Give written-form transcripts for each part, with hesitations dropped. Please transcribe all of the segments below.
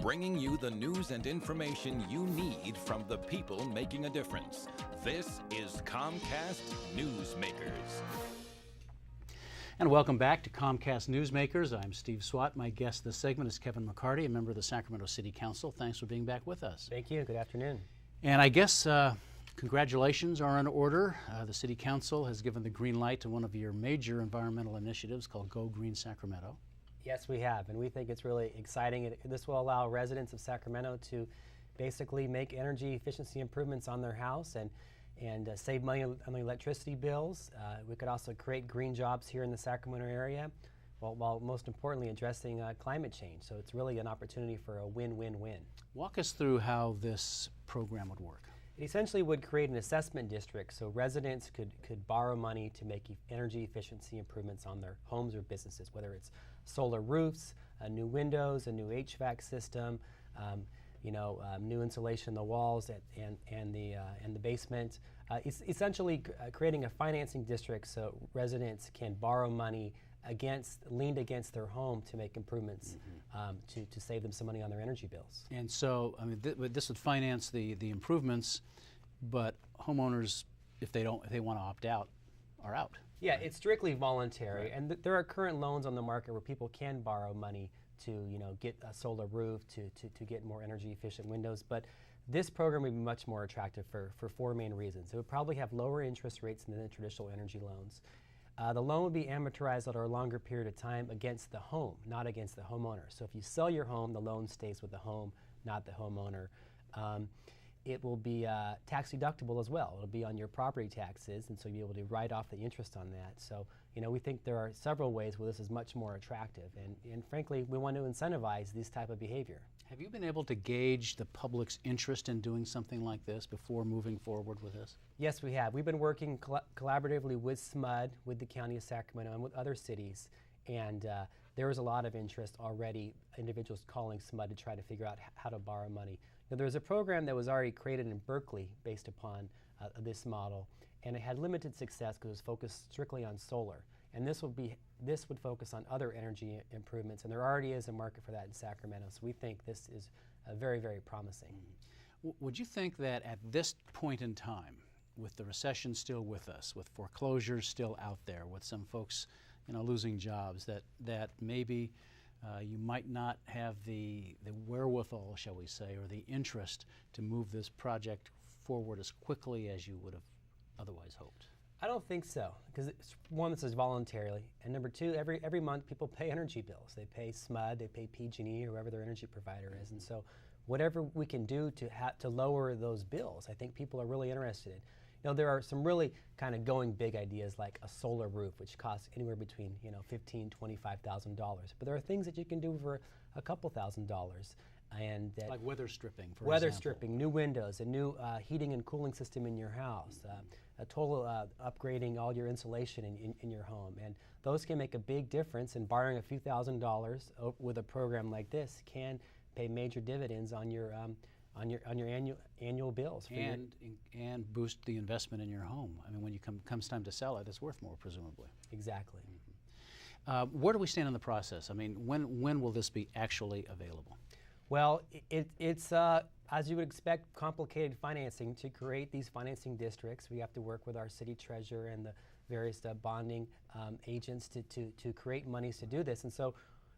bringing you the news and information you need from the people making a difference. This is Comcast Newsmakers. And welcome back to Comcast Newsmakers. I'm Steve Swat. My guest this segment is Kevin McCarty, a member of the Sacramento City Council. Thanks for being back with us. Thank you. Good afternoon. And I guess congratulations are in order. The City Council has given the green light to one of your major environmental initiatives called Go Green Sacramento. Yes, we have, and we think it's really exciting. This will allow residents of Sacramento to basically make energy efficiency improvements on their house and save money on the electricity bills. We could also create green jobs here in the Sacramento area, while most importantly addressing climate change. So it's really an opportunity for a win-win-win. Walk us through how this program would work. It essentially would create an assessment district so residents could borrow money to make energy efficiency improvements on their homes or businesses, whether it's solar roofs, new windows, a new HVAC system, new insulation in the walls and the basement. It's essentially creating a financing district so residents can borrow money leaned against their home to make improvements, to save them some money on their energy bills. And so, I mean, this would finance the improvements, but homeowners, if they want to opt out, are out. Yeah, it's strictly voluntary, right. And there are current loans on the market where people can borrow money to get a solar roof, to get more energy efficient windows. But this program would be much more attractive for four main reasons. It would probably have lower interest rates than the traditional energy loans. The loan would be amortized over a longer period of time against the home, not against the homeowner. So if you sell your home, the loan stays with the home, not the homeowner. It will be tax deductible as well. It'll be on your property taxes, and so you'll be able to write off the interest on that. So, we think there are several ways where this is much more attractive, and frankly, we want to incentivize this type of behavior. Have you been able to gauge the public's interest in doing something like this before moving forward with this? Yes, we have. We've been working collaboratively with SMUD, with the County of Sacramento, and with other cities, and there is a lot of interest already, individuals calling SMUD to try to figure out how to borrow money. Now, there's a program that was already created in Berkeley based upon this model, and it had limited success because it was focused strictly on solar. And this would focus on other energy improvements, and there already is a market for that in Sacramento. So we think this is very, very promising. Would you think that at this point in time, with the recession still with us, with foreclosures still out there, with some folks, losing jobs, that maybe you might not have the wherewithal, shall we say, or the interest to move this project forward as quickly as you would have otherwise hoped? I don't think so, because one, this is voluntarily, and number two, every month people pay energy bills. They pay SMUD, they pay PG&E, or whoever their energy provider is, and so whatever we can do to lower those bills, I think people are really interested in. There are some really kind of going big ideas like a solar roof, which costs anywhere between $15,000 to $25,000. But there are things that you can do for a couple $1,000s, and like weather stripping, for weather example. stripping, new windows, a new heating and cooling system in your house, a total upgrading all your insulation in your home, and those can make a big difference. And borrowing a few $1,000s with a program like this can pay major dividends on your annual bills and boost the investment in your home. I mean, when comes time to sell it, it's worth more, presumably. Exactly. Where do we stand in the process? I mean, when will this be actually available? Well, it's as you would expect, complicated financing. To create these financing districts, we have to work with our city treasurer and the various bonding agents to create monies to do this. And so,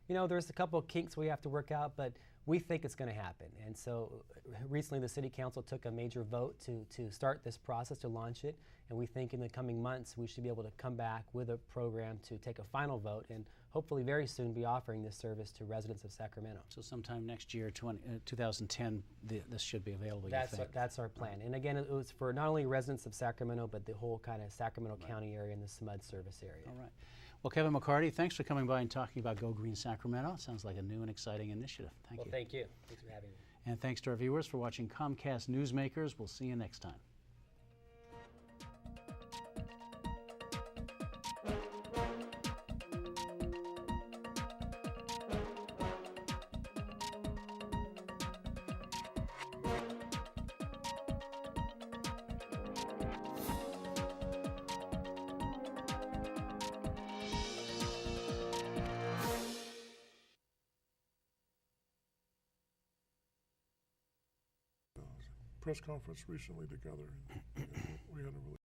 there's a couple of kinks we have to work out, but we think it's going to happen. And so recently the City Council took a major vote to start this process, to launch it. And we think in the coming months we should be able to come back with a program to take a final vote and hopefully very soon be offering this service to residents of Sacramento. So sometime next year, 2010, this should be available, you think? That's our plan. And again, it was for not only residents of Sacramento, but the whole kind of Sacramento County area and the SMUD service area. All right. Well, Kevin McCarty, thanks for coming by and talking about Go Green Sacramento. Sounds like a new and exciting initiative. Thank you. Thank you. Thanks for having me. And thanks to our viewers for watching Comcast Newsmakers. We'll see you next time. press conference recently together. And we had a really